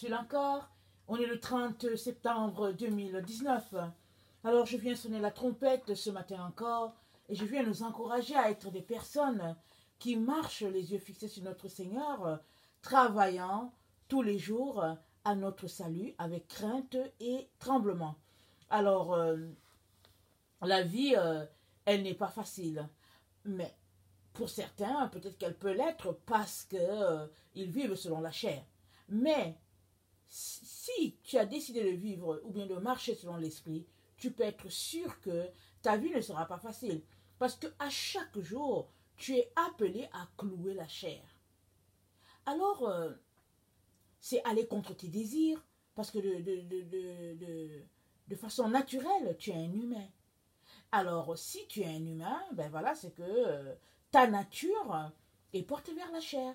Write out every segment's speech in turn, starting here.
Là encore, on est le 30 septembre 2019. Alors je viens sonner la trompette ce matin encore et je viens nous encourager à être des personnes qui marchent les yeux fixés sur notre Seigneur, travaillant tous les jours à notre salut avec crainte et tremblement. Alors, la vie, elle n'est pas facile, mais pour certains, peut-être qu'elle peut l'être parce qu'ils vivent selon la chair. Mais si tu as décidé de vivre ou bien de marcher selon l'esprit, tu peux être sûr que ta vie ne sera pas facile. Parce qu'à chaque jour, tu es appelé à clouer la chair. Alors, c'est aller contre tes désirs, parce que de façon naturelle, tu es un humain. Alors, si tu es un humain, ben voilà, c'est que ta nature est portée vers la chair.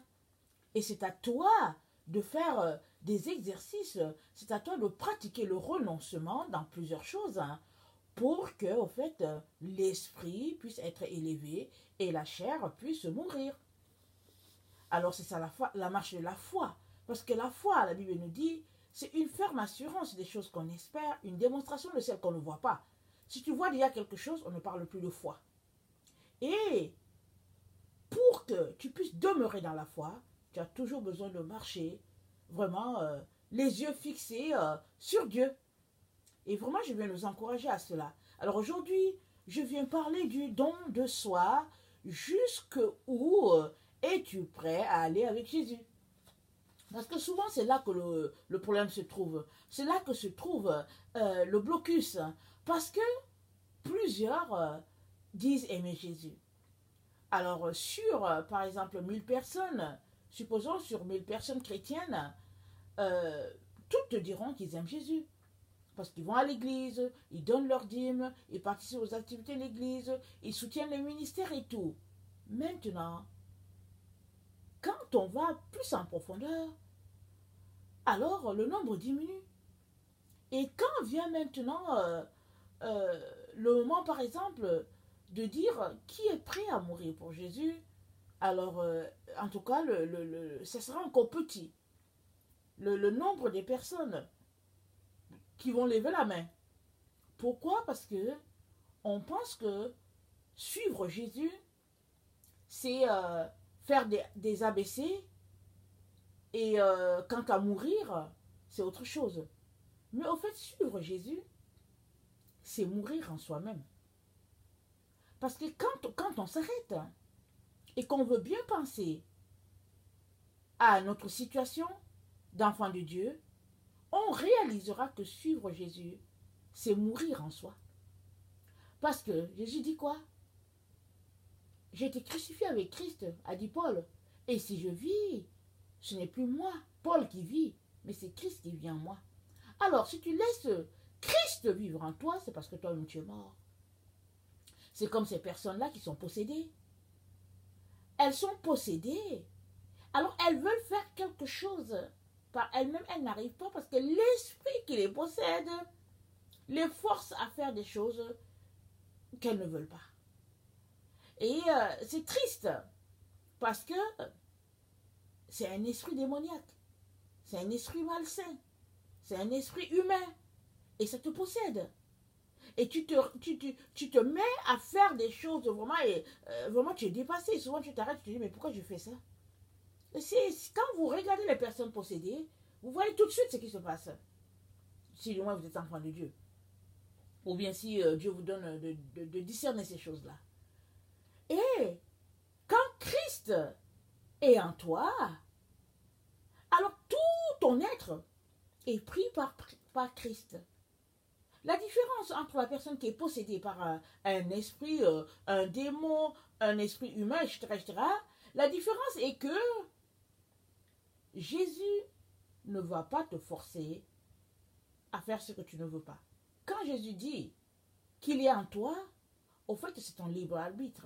Et c'est à toi de faire des exercices, c'est à toi de pratiquer le renoncement dans plusieurs choses, hein, pour que, au fait, l'esprit puisse être élevé et la chair puisse mourir. Alors, c'est ça la marche de la foi. Parce que la foi, la Bible nous dit, c'est une ferme assurance des choses qu'on espère, une démonstration de celles qu'on ne voit pas. Si tu vois déjà quelque chose, on ne parle plus de foi. Et pour que tu puisses demeurer dans la foi, tu as toujours besoin de marcher vraiment les yeux fixés sur Dieu. Et vraiment, je viens nous encourager à cela. Alors aujourd'hui, je viens parler du don de soi. Jusqu'où es-tu prêt à aller avec Jésus? Parce que souvent, c'est là que le problème se trouve. C'est là que se trouve le blocus. Parce que plusieurs disent aimer Jésus. Alors, par exemple, 1000 personnes, supposons sur 1000 personnes chrétiennes, toutes te diront qu'ils aiment Jésus. Parce qu'ils vont à l'église, ils donnent leur dîme, ils participent aux activités de l'église, ils soutiennent les ministères et tout. Maintenant, quand on va plus en profondeur, alors le nombre diminue. Et quand vient maintenant le moment, par exemple, de dire qui est prêt à mourir pour Jésus, alors, en tout cas, ça sera encore petit. Le nombre de personnes qui vont lever la main. Pourquoi? Parce que on pense que suivre Jésus, c'est faire des ABC et quant à mourir, c'est autre chose. Mais au fait, suivre Jésus, c'est mourir en soi-même. Parce que quand on s'arrête et qu'on veut bien penser à notre situation d'enfant de Dieu, on réalisera que suivre Jésus, c'est mourir en soi. Parce que Jésus dit quoi? J'ai été crucifié avec Christ, a dit Paul. Et si je vis, ce n'est plus moi, Paul, qui vit, mais c'est Christ qui vit en moi. Alors, si tu laisses Christ vivre en toi, c'est parce que toi-même tu es mort. C'est comme ces personnes-là qui sont possédées. Elles sont possédées. Alors, elles veulent faire quelque chose. Par elles-mêmes, elles n'arrivent pas parce que l'esprit qui les possède les force à faire des choses qu'elles ne veulent pas. Et c'est triste parce que c'est un esprit démoniaque. C'est un esprit malsain. C'est un esprit humain. Et ça te possède. Et tu te mets à faire des choses vraiment, et vraiment tu es dépassé. Souvent tu t'arrêtes, tu te dis, mais pourquoi je fais ça? Quand vous regardez les personnes possédées, vous voyez tout de suite ce qui se passe. Si du moins vous êtes enfant de Dieu. Ou bien si Dieu vous donne de discerner ces choses-là. Et quand Christ est en toi, alors tout ton être est pris par Christ. La différence entre la personne qui est possédée par un esprit, un démon, un esprit humain, etc., la différence est que Jésus ne va pas te forcer à faire ce que tu ne veux pas. Quand Jésus dit qu'il est en toi, au fait, c'est ton libre arbitre.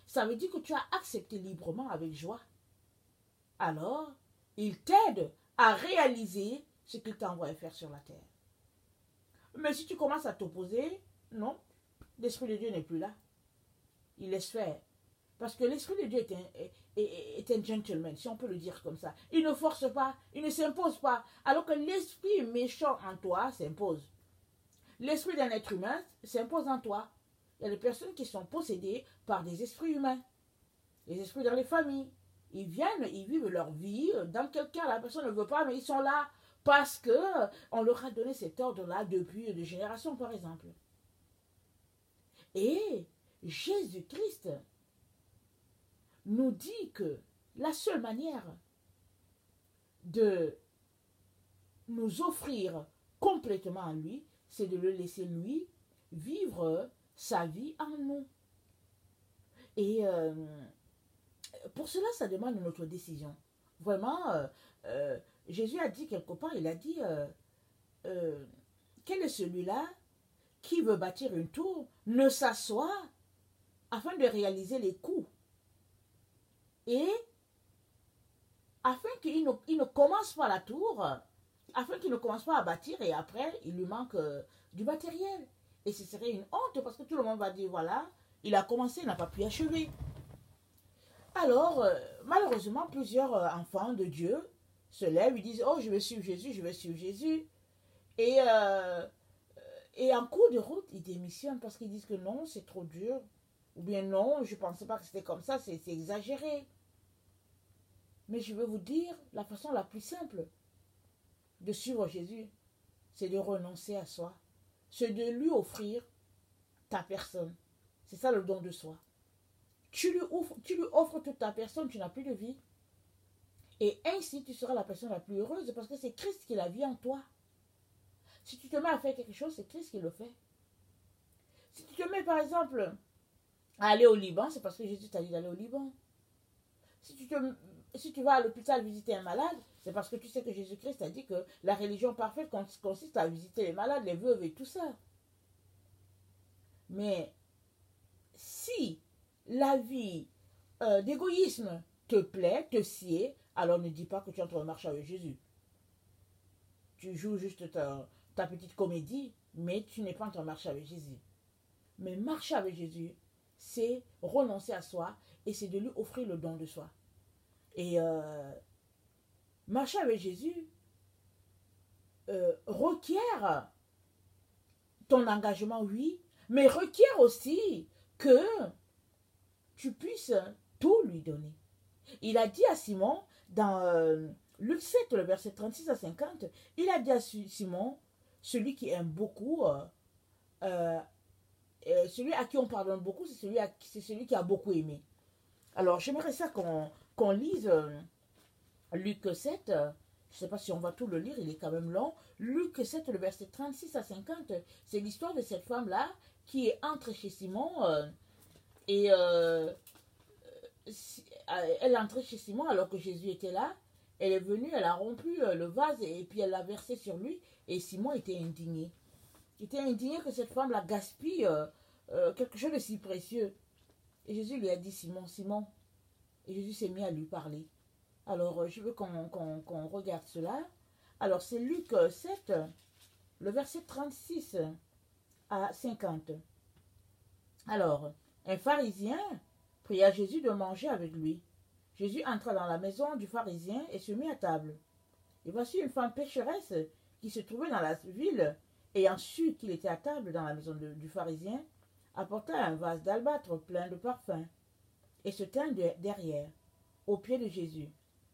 Ça veut dire que tu as accepté librement avec joie. Alors, il t'aide à réaliser ce qu'il t'a envoyé faire sur la terre. Mais si tu commences à t'opposer, non, l'Esprit de Dieu n'est plus là. Il laisse faire. Parce que l'Esprit de Dieu est un gentleman, si on peut le dire comme ça. Il ne force pas, il ne s'impose pas. Alors que l'esprit méchant en toi s'impose. L'esprit d'un être humain s'impose en toi. Il y a des personnes qui sont possédées par des esprits humains. Les esprits dans les familles. Ils viennent, ils vivent leur vie. Dans quel cas la personne ne veut pas, mais ils sont là parce que on leur a donné cet ordre-là depuis des générations, par exemple. Et Jésus-Christ nous dit que la seule manière de nous offrir complètement à lui, c'est de le laisser lui vivre sa vie en nous. Et pour cela, ça demande notre décision. Vraiment, Jésus a dit quelque part, il a dit, quel est celui-là qui veut bâtir une tour, ne s'assoit afin de réaliser les coûts. Et afin qu'il ne commence pas la tour, afin qu'il ne commence pas à bâtir et après, il lui manque du matériel. Et ce serait une honte parce que tout le monde va dire, voilà, il a commencé, il n'a pas pu achever. Alors, malheureusement, plusieurs enfants de Dieu se lèvent, ils disent, oh, je vais suivre Jésus, je vais suivre Jésus. Et en cours de route, ils démissionnent parce qu'ils disent que non, c'est trop dur. Ou bien non, je ne pensais pas que c'était comme ça, c'est exagéré. Mais je vais vous dire, la façon la plus simple de suivre Jésus, c'est de renoncer à soi. C'est de lui offrir ta personne. C'est ça le don de soi. Tu lui offres toute ta personne, tu n'as plus de vie. Et ainsi, tu seras la personne la plus heureuse parce que c'est Christ qui la vit en toi. Si tu te mets à faire quelque chose, c'est Christ qui le fait. Si tu te mets, par exemple, à aller au Liban, c'est parce que Jésus t'a dit d'aller au Liban. Si tu vas à l'hôpital visiter un malade, c'est parce que tu sais que Jésus-Christ a dit que la religion parfaite consiste à visiter les malades, les veuves et tout ça. Mais si la vie d'égoïsme te plaît, te sied, alors ne dis pas que tu es en train de marcher avec Jésus. Tu joues juste ta petite comédie, mais tu n'es pas en train de marcher avec Jésus. Mais marcher avec Jésus, c'est renoncer à soi et c'est de lui offrir le don de soi. Et marcher avec Jésus requiert ton engagement, oui, mais requiert aussi que tu puisses tout lui donner. Il a dit à Simon, dans Luc 7, le verset 36 à 50, il a dit à Simon, celui qui aime beaucoup, celui à qui on pardonne beaucoup, c'est celui qui a beaucoup aimé. Alors, j'aimerais ça qu'on lise Luc 7. Je ne sais pas si on va tout le lire, il est quand même long. Luc 7, le verset 36 à 50, c'est l'histoire de cette femme-là qui entre chez Simon et elle est entrée chez Simon alors que Jésus était là. Elle est venue, elle a rompu le vase et puis elle l'a versé sur lui et Simon était indigné. Il était indigné que cette femme la gaspille quelque chose de si précieux. Et Jésus lui a dit, Simon, Simon. Et Jésus s'est mis à lui parler. Alors, je veux qu'on regarde cela. Alors, c'est Luc 7, le verset 36 à 50. Alors, un pharisien pria Jésus de manger avec lui. Jésus entra dans la maison du pharisien et se mit à table. Et voici une femme pécheresse qui se trouvait dans la ville, ayant su qu'il était à table dans la maison du pharisien, apporta un vase d'albâtre plein de parfums et se tint derrière, aux pieds de Jésus.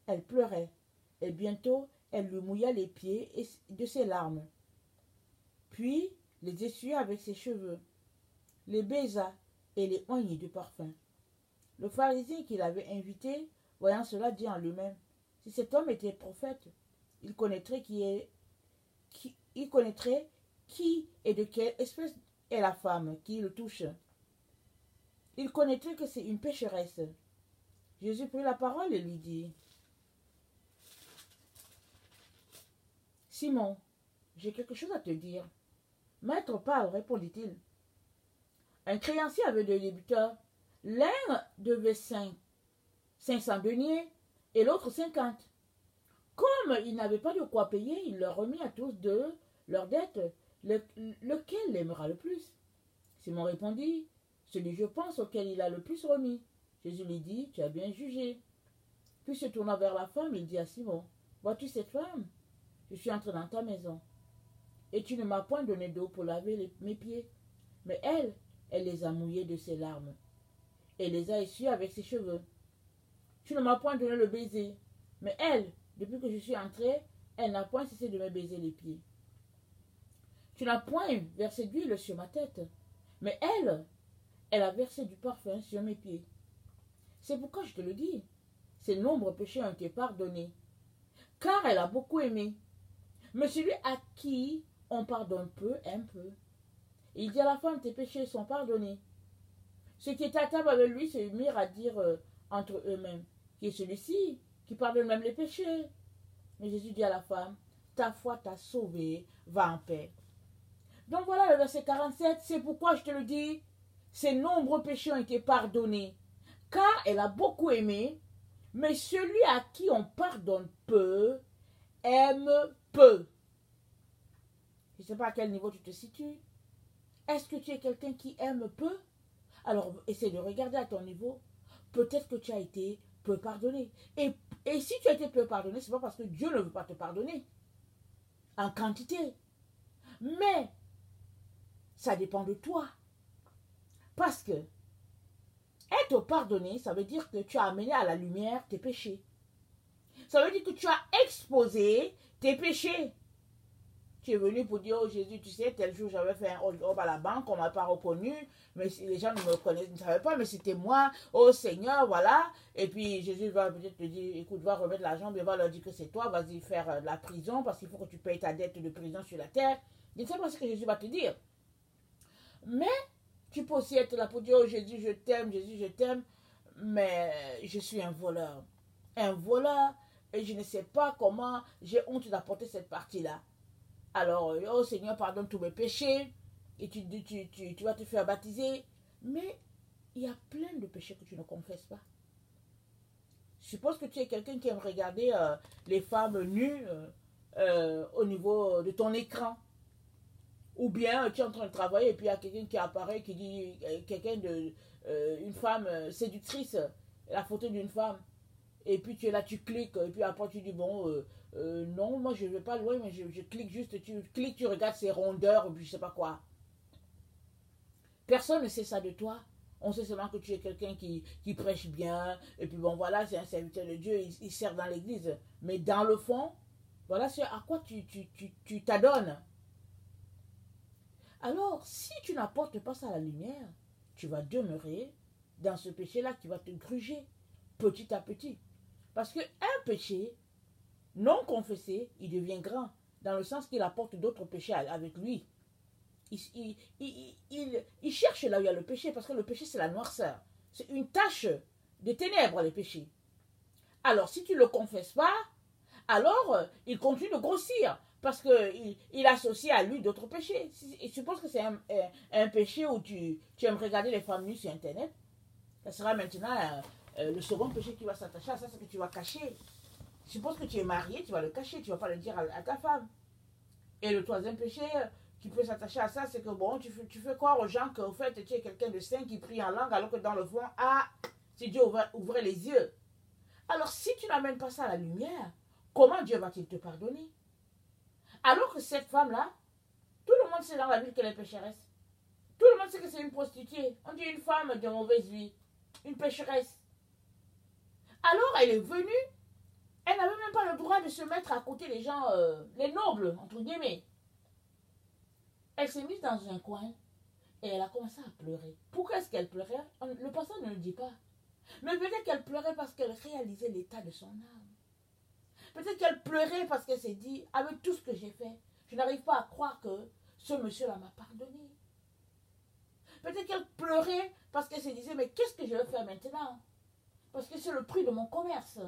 Elle pleurait, et bientôt elle lui mouilla les pieds de ses larmes. Puis les essuya avec ses cheveux, les baisa et les oignit de parfum. Le pharisien qui l'avait invité, voyant cela, dit en lui-même, si cet homme était prophète, il connaîtrait qui et de quelle espèce est la femme qui le touche. Il connaîtrait que c'est une pécheresse. Jésus prit la parole et lui dit, Simon, j'ai quelque chose à te dire. Maître, parle, répondit-il. Un créancier avait deux débiteurs. L'un devait 500 deniers et l'autre 50. Comme il n'avait pas de quoi payer, il leur remit à tous deux leurs dettes. Lequel l'aimera le plus? Simon répondit, celui, je pense, auquel il a le plus remis. Jésus lui dit, tu as bien jugé. Puis se tournant vers la femme, il dit à Simon, vois-tu cette femme? Je suis entré dans ta maison. Et tu ne m'as point donné d'eau pour laver mes pieds. Mais elle les a mouillés de ses larmes. Et les a essuyés avec ses cheveux. Tu ne m'as point donné le baiser. Mais elle, depuis que je suis entré, elle n'a point cessé de me baiser les pieds. Tu n'as point versé d'huile sur ma tête. Mais elle a versé du parfum sur mes pieds. C'est pourquoi je te le dis. Ses nombreux péchés ont été pardonnés. Car elle a beaucoup aimé. Mais celui à qui on pardonne peu, aime peu. Il dit à la femme, tes péchés sont pardonnés. Ceux qui étaient à table avec lui se mirent à dire entre eux-mêmes, qui est celui-ci, qui pardonne même les péchés. Mais Jésus dit à la femme, ta foi t'a sauvée, va en paix. Donc voilà le verset 47, c'est pourquoi je te le dis, ses nombreux péchés ont été pardonnés, car elle a beaucoup aimé, mais celui à qui on pardonne peu, aime peu. Je ne sais pas à quel niveau tu te situes. Est-ce que tu es quelqu'un qui aime peu? Alors, essaie de regarder à ton niveau. Peut-être que tu as été peu pardonné. Et si tu as été peu pardonné, ce n'est pas parce que Dieu ne veut pas te pardonner en quantité. Mais ça dépend de toi. Parce que être pardonné, ça veut dire que tu as amené à la lumière tes péchés. Ça veut dire que tu as exposé tes péchés. Tu es venu pour dire, oh Jésus, tu sais, tel jour j'avais fait un hold-up à la banque, on ne m'a pas reconnu, mais les gens ne me connaissaient, ne savaient pas, mais c'était moi, oh Seigneur, voilà. Et puis Jésus va peut-être te dire, écoute, va remettre l'argent, mais va leur dire que c'est toi, vas-y faire de la prison, parce qu'il faut que tu payes ta dette de prison sur la terre. Je ne sais pas ce que Jésus va te dire. Mais tu peux aussi être là pour dire, oh Jésus, je t'aime, mais je suis un voleur. Un voleur, et je ne sais pas comment, j'ai honte d'apporter cette partie-là. Alors, oh Seigneur, pardonne tous mes péchés. Et tu vas te faire baptiser. Mais il y a plein de péchés que tu ne confesses pas. Je suppose que tu es quelqu'un qui aime regarder les femmes nues au niveau de ton écran. Ou bien tu es en train de travailler et puis il y a quelqu'un qui apparaît qui dit une femme séductrice, la photo d'une femme. Et puis tu es là, tu cliques, et puis après tu dis, bon, non, moi je ne vais pas loin, mais je clique juste, tu cliques, tu regardes ses rondeurs, ou puis je ne sais pas quoi. Personne ne sait ça de toi. On sait seulement que tu es quelqu'un qui prêche bien, et puis bon, voilà, c'est un serviteur de Dieu, il sert dans l'église. Mais dans le fond, voilà c'est à quoi tu t'adonnes. Alors, si tu n'apportes pas ça à la lumière, tu vas demeurer dans ce péché-là qui va te gruger petit à petit. Parce qu'un péché non confessé, il devient grand, dans le sens qu'il apporte d'autres péchés avec lui. Il cherche là où il y a le péché, parce que le péché, c'est la noirceur. C'est une tache de ténèbres, les péchés. Alors, si tu ne le confesses pas, alors il continue de grossir, parce qu'il associe à lui d'autres péchés. Et suppose que c'est un péché où tu aimes regarder les femmes nues sur Internet, ça sera maintenant le second péché qui va s'attacher à ça, c'est que tu vas cacher. Suppose que tu es marié, tu vas le cacher, tu ne vas pas le dire à ta femme. Et le troisième péché qui peut s'attacher à ça, c'est que bon, tu fais croire aux gens qu'au fait, tu es quelqu'un de saint qui prie en langue, alors que dans le fond, si Dieu ouvrait les yeux. Alors, si tu n'amènes pas ça à la lumière, comment Dieu va-t-il te pardonner? Alors que cette femme-là, tout le monde sait dans la Bible qu'elle est pécheresse. Tout le monde sait que c'est une prostituée. On dit une femme de mauvaise vie, une pécheresse. Alors, elle est venue. Elle n'avait même pas le droit de se mettre à côté des gens, les nobles, entre guillemets. Elle s'est mise dans un coin et elle a commencé à pleurer. Pourquoi est-ce qu'elle pleurait? Le pasteur ne le dit pas. Mais peut-être qu'elle pleurait parce qu'elle réalisait l'état de son âme. Peut-être qu'elle pleurait parce qu'elle s'est dit, avec tout ce que j'ai fait, je n'arrive pas à croire que ce monsieur-là m'a pardonné. Peut-être qu'elle pleurait parce qu'elle se disait, mais qu'est-ce que je vais faire maintenant? Parce que c'est le prix de mon commerce.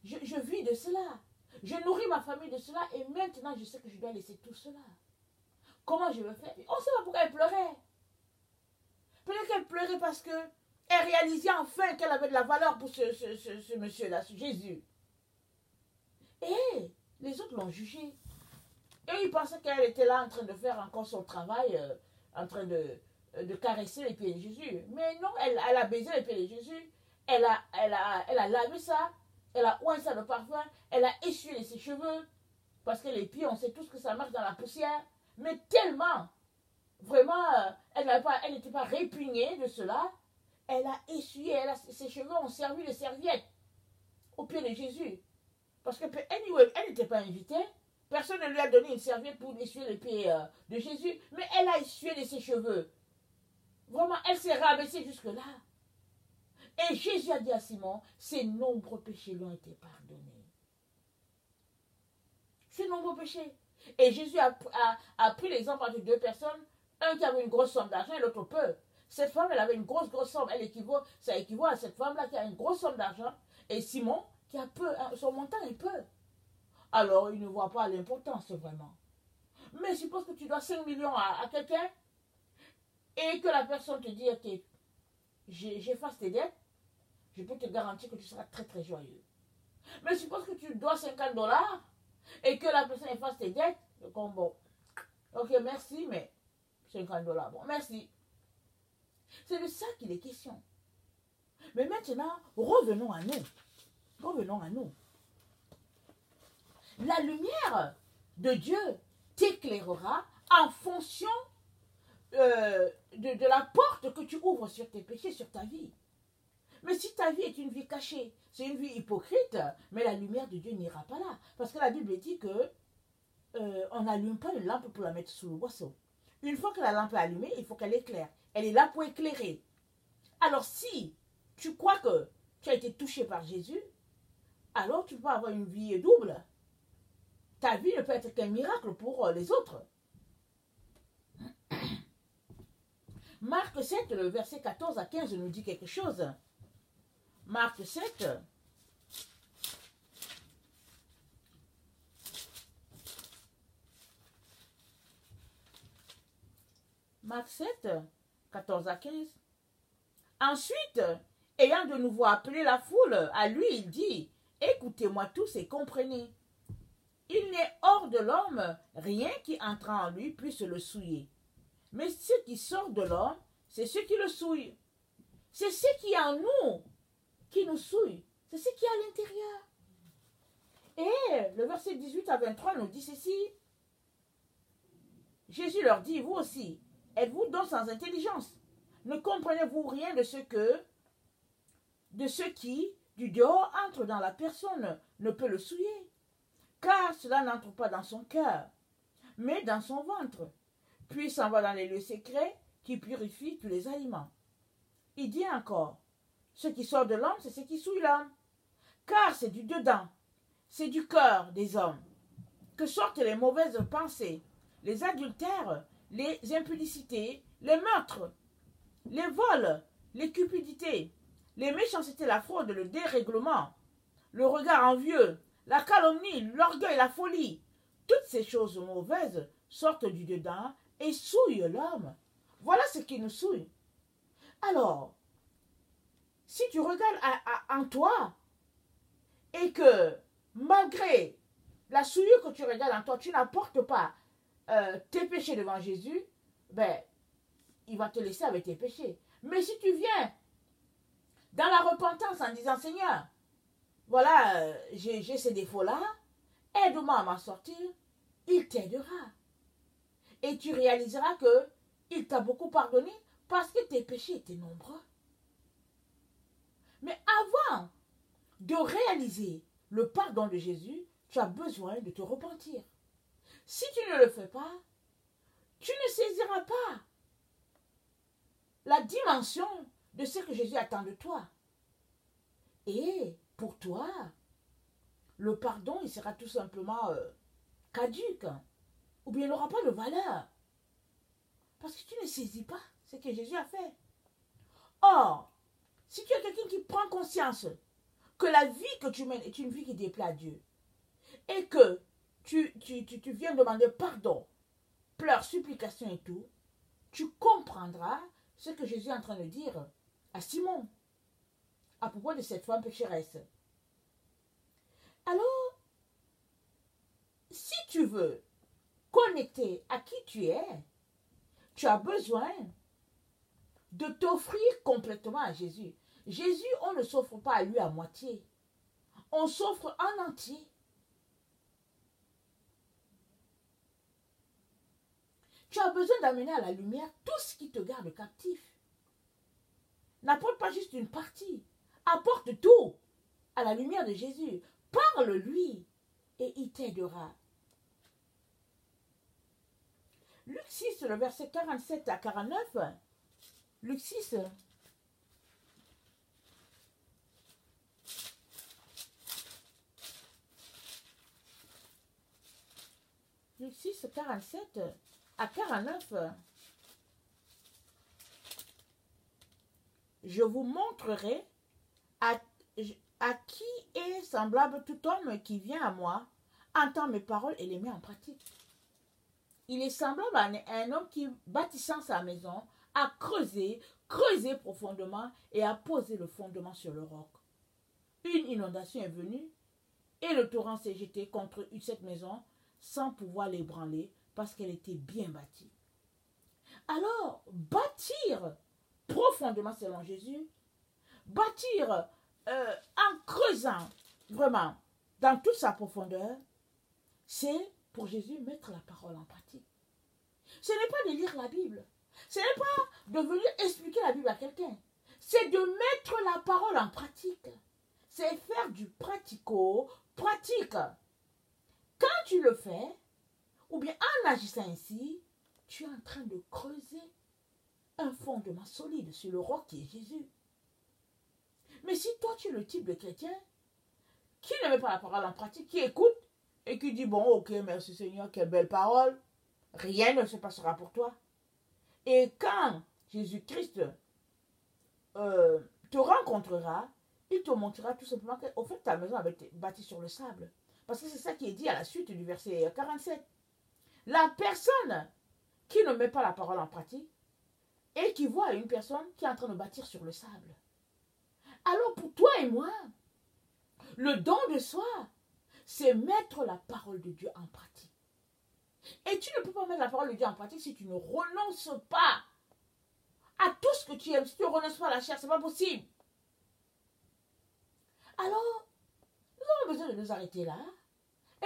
Je vis de cela. Je nourris ma famille de cela et maintenant je sais que je dois laisser tout cela. Comment je vais faire? On ne sait pas pourquoi elle pleurait. Peut-être qu'elle pleurait parce qu'elle réalisait enfin qu'elle avait de la valeur pour ce monsieur-là, ce Jésus. Et les autres l'ont jugée. Et ils pensaient qu'elle était là en train de faire encore son travail, en train de caresser les pieds de Jésus. Mais non, elle a baisé les pieds de Jésus. elle a lavé ça, elle a oint ça de parfum, elle a essuyé ses cheveux, parce que les pieds, on sait tous que ça marche dans la poussière, mais tellement, vraiment, elle n'était pas répugnée de cela, elle a essuyé, ses cheveux ont servi de serviette aux pieds de Jésus. Parce que, anyway, elle n'était pas invitée, personne ne lui a donné une serviette pour essuyer les pieds de Jésus, mais elle a essuyé de ses cheveux. Vraiment, elle s'est rabaissée jusque-là. Et Jésus a dit à Simon, ses nombreux péchés lui ont été pardonnés. Ses nombreux péchés. Et Jésus a pris l'exemple entre deux personnes, un qui avait une grosse somme d'argent et l'autre peu. Cette femme, elle avait une grosse somme. Ça équivaut à cette femme-là qui a une grosse somme d'argent. Et Simon, qui a peu, son montant est peu. Alors, il ne voit pas l'importance vraiment. Mais suppose que tu dois 5 millions à quelqu'un et que la personne te dit, ok, j'efface tes dettes, je peux te garantir que tu seras très très joyeux. Mais suppose que tu dois $50 et que la personne efface tes dettes, comme bon, ok, merci, mais $50, bon, merci. C'est de ça qu'il est question. Mais maintenant, revenons à nous. Revenons à nous. La lumière de Dieu t'éclairera en fonction de la porte que tu ouvres sur tes péchés, sur ta vie. Mais si ta vie est une vie cachée, c'est une vie hypocrite, mais la lumière de Dieu n'ira pas là. Parce que la Bible dit que on n'allume pas une lampe pour la mettre sous le boisseau. Une fois que la lampe est allumée, il faut qu'elle éclaire. Elle est là pour éclairer. Alors si tu crois que tu as été touché par Jésus, alors tu peux avoir une vie double. Ta vie ne peut être qu'un miracle pour les autres. Marc 7, le verset 14 à 15 nous dit quelque chose. Marc 7. Marc 7, 14 à 15. Ensuite, ayant de nouveau appelé la foule, à lui, il dit, écoutez-moi tous et comprenez. Il n'est hors de l'homme rien qui entre en lui puisse le souiller. Mais ce qui sort de l'homme, c'est ce qui le souille. C'est ce qui est en nous qui nous souille. C'est ce qui est à l'intérieur. Et le verset 18 à 23 nous dit ceci. Jésus leur dit, vous aussi, êtes-vous donc sans intelligence? Ne comprenez-vous rien de ce qui, du dehors, entre dans la personne, ne peut le souiller? Car cela n'entre pas dans son cœur, mais dans son ventre, puis s'en va dans les lieux secrets qui purifient tous les aliments. Il dit encore, ce qui sort de l'homme, c'est ce qui souille l'homme, car c'est du dedans, c'est du cœur des hommes, que sortent les mauvaises pensées, les adultères, les impudicités, les meurtres, les vols, les cupidités, les méchancetés, la fraude, le dérèglement, le regard envieux, la calomnie, l'orgueil, la folie. Toutes ces choses mauvaises sortent du dedans et souillent l'homme. Voilà ce qui nous souille. Alors, si tu regardes en toi et que malgré la souillure que tu regardes en toi, tu n'apportes pas tes péchés devant Jésus, ben, il va te laisser avec tes péchés. Mais si tu viens dans la repentance en disant, Seigneur, voilà, j'ai ces défauts-là, aide-moi à m'en sortir, il t'aidera. Et tu réaliseras que il t'a beaucoup pardonné parce que tes péchés étaient nombreux. Mais avant de réaliser le pardon de Jésus, tu as besoin de te repentir. Si tu ne le fais pas, tu ne saisiras pas la dimension de ce que Jésus attend de toi. Et pour toi, le pardon, il sera tout simplement caduque. Ou bien il n'aura pas de valeur. Parce que tu ne saisis pas ce que Jésus a fait. Or, si tu es quelqu'un qui prend conscience que la vie que tu mènes est une vie qui déplaît à Dieu, et que tu viens demander pardon, pleurs, supplications et tout, tu comprendras ce que Jésus est en train de dire à Simon à propos de cette femme pécheresse. Alors, si tu veux connecter à qui tu es, tu as besoin de t'offrir complètement à Jésus. Jésus, on ne s'offre pas à lui à moitié. On s'offre en entier. Tu as besoin d'amener à la lumière tout ce qui te garde captif. N'apporte pas juste une partie. Apporte tout à la lumière de Jésus. Parle-lui et il t'aidera. Luc 6, le verset 47 à 49. Luc 6. Luc 6, 47 à 49. Je vous montrerai à qui est semblable tout homme qui vient à moi, entend mes paroles et les met en pratique. Il est semblable à un homme qui, bâtissant sa maison, a creusé profondément et a posé le fondement sur le roc. Une inondation est venue et le torrent s'est jeté contre cette maison sans pouvoir l'ébranler parce qu'elle était bien bâtie. Alors, bâtir profondément selon Jésus, bâtir en creusant vraiment dans toute sa profondeur, c'est pour Jésus mettre la parole en pratique. Ce n'est pas de lire la Bible, ce n'est pas de venir expliquer la Bible à quelqu'un, c'est de mettre la parole en pratique. C'est faire du pratico-pratique. Quand tu le fais, ou bien en agissant ainsi, tu es en train de creuser un fondement solide sur le roc qui est Jésus. Mais si toi tu es le type de chrétien qui ne met pas la parole en pratique, qui écoute et qui dit bon ok merci Seigneur, quelle belle parole, rien ne se passera pour toi. Et quand Jésus-Christ te rencontrera, il te montrera tout simplement qu'au fait ta maison avait été bâtie sur le sable. Parce que c'est ça qui est dit à la suite du verset 47. La personne qui ne met pas la parole en pratique et qui voit une personne qui est en train de bâtir sur le sable. Alors pour toi et moi, le don de soi, c'est mettre la parole de Dieu en pratique. Et tu ne peux pas mettre la parole de Dieu en pratique si tu ne renonces pas à tout ce que tu aimes. Si tu ne renonces pas à la chair, ce n'est pas possible. Alors, nous avons besoin de nous arrêter là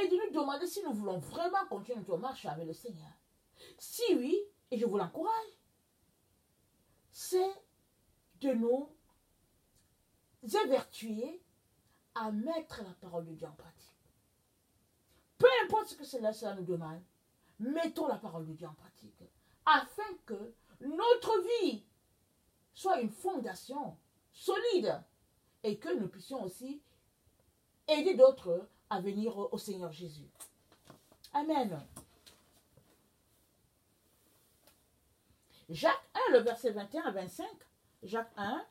et de nous demander si nous voulons vraiment continuer notre marche avec le Seigneur. Si oui, et je vous l'encourage, c'est de nous évertuer à mettre la parole de Dieu en pratique. Peu importe ce que cela nous demande, mettons la parole de Dieu en pratique afin que notre vie soit une fondation solide et que nous puissions aussi aider d'autres à venir au Seigneur Jésus. Amen. Jacques 1, le verset 21 à 25. Jacques 1,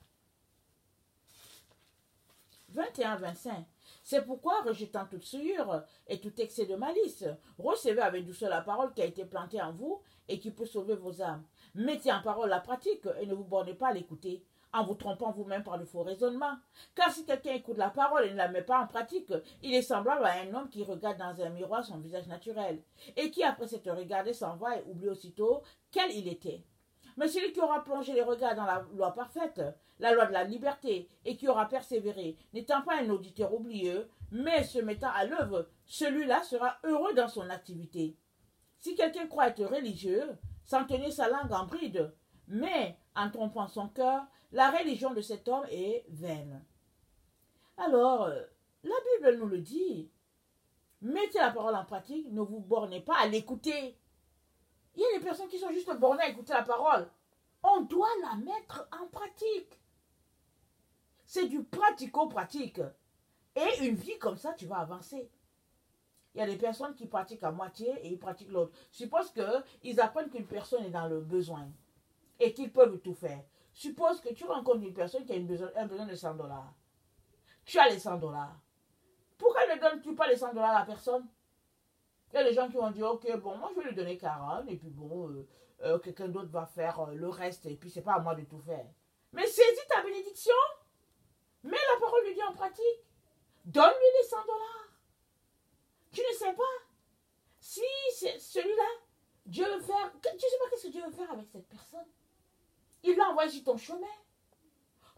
21 à 25. C'est pourquoi, rejetant toute souillure et tout excès de malice, recevez avec douceur la parole qui a été plantée en vous et qui peut sauver vos âmes. Mettez en parole la pratique et ne vous bornez pas à l'écouter, en vous trompant vous-même par de faux raisonnements. Car si quelqu'un écoute la parole et ne la met pas en pratique, il est semblable à un homme qui regarde dans un miroir son visage naturel, et qui, après s'être regardé, s'en va et oublie aussitôt quel il était. Mais celui qui aura plongé les regards dans la loi parfaite, la loi de la liberté, et qui aura persévéré, n'étant pas un auditeur oublieux, mais se mettant à l'œuvre, celui-là sera heureux dans son activité. Si quelqu'un croit être religieux, sans tenir sa langue en bride, mais en trompant son cœur, la religion de cet homme est vaine. Alors, la Bible nous le dit. Mettez la parole en pratique, ne vous bornez pas à l'écouter. Il y a des personnes qui sont juste bornées à écouter la parole. On doit la mettre en pratique. C'est du pratico-pratique. Et une vie comme ça, tu vas avancer. Il y a des personnes qui pratiquent à moitié et ils pratiquent l'autre. Suppose qu'ils apprennent qu'une personne est dans le besoin et qu'ils peuvent tout faire. Suppose que tu rencontres une personne qui a un besoin de 100 $. Tu as les 100 $. Pourquoi ne donnes-tu pas les 100 $ à la personne? Il y a des gens qui vont dire, ok, bon, moi je vais lui donner 40 et puis bon, quelqu'un d'autre va faire le reste et puis c'est pas à moi de tout faire. Mais saisis ta bénédiction. Mets la parole de Dieu en pratique. Donne-lui les 100 $. Tu ne sais pas si c'est celui-là, Dieu veut faire, tu ne sais pas qu'est-ce que Dieu veut faire avec cette personne. Il l'a envoyé sur ton chemin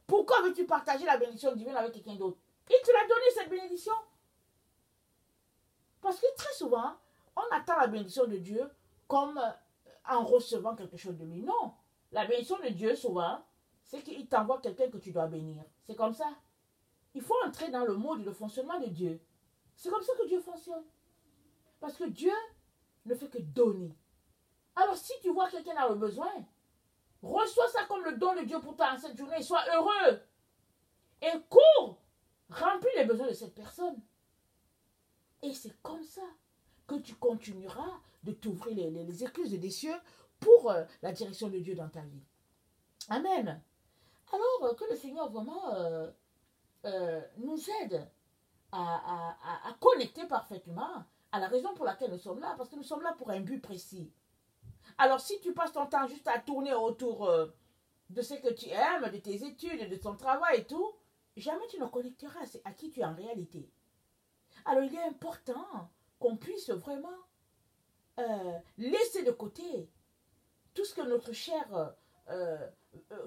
Pourquoi veux-tu partager la bénédiction divine avec quelqu'un d'autre? Il te l'a donné, cette bénédiction. Parce que très souvent, on attend la bénédiction de Dieu comme en recevant quelque chose de lui. Non. La bénédiction de Dieu, souvent, c'est qu'il t'envoie quelqu'un que tu dois bénir. C'est comme ça. Il faut entrer dans le mode de fonctionnement de Dieu. C'est comme ça que Dieu fonctionne. Parce que Dieu ne fait que donner. Alors si tu vois quelqu'un a le besoin, reçois ça comme le don de Dieu pour toi en cette journée. Sois heureux. Et cours. Remplis les besoins de cette personne. Et c'est comme ça que tu continueras de t'ouvrir les écluses des cieux pour la direction de Dieu dans ta vie. Amen. Alors que le Seigneur vraiment nous aide à connecter parfaitement à la raison pour laquelle nous sommes là, parce que nous sommes là pour un but précis. Alors si tu passes ton temps juste à tourner autour de ce que tu aimes, de tes études, de ton travail et tout, jamais tu ne connecteras à qui tu es en réalité. Alors il est important qu'on puisse vraiment laisser de côté tout ce que notre chair,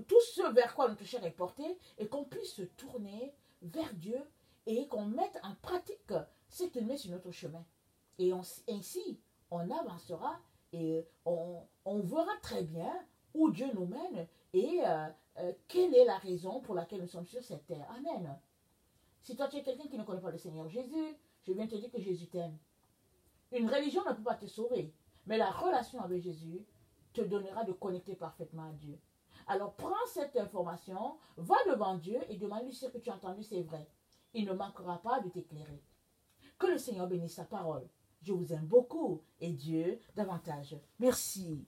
tout ce vers quoi notre chair est portée, et qu'on puisse se tourner vers Dieu et qu'on mette en pratique ce qu'il met sur notre chemin. Et ainsi, on avancera et on verra très bien où Dieu nous mène et quelle est la raison pour laquelle nous sommes sur cette terre. Amen. Si toi tu es quelqu'un qui ne connaît pas le Seigneur Jésus, je viens te dire que Jésus t'aime. Une religion ne peut pas te sauver, mais la relation avec Jésus te donnera de connecter parfaitement à Dieu. Alors prends cette information, va devant Dieu et demande-lui si ce que tu as entendu c'est vrai. Il ne manquera pas de t'éclairer. Que le Seigneur bénisse sa parole. Je vous aime beaucoup et Dieu davantage. Merci.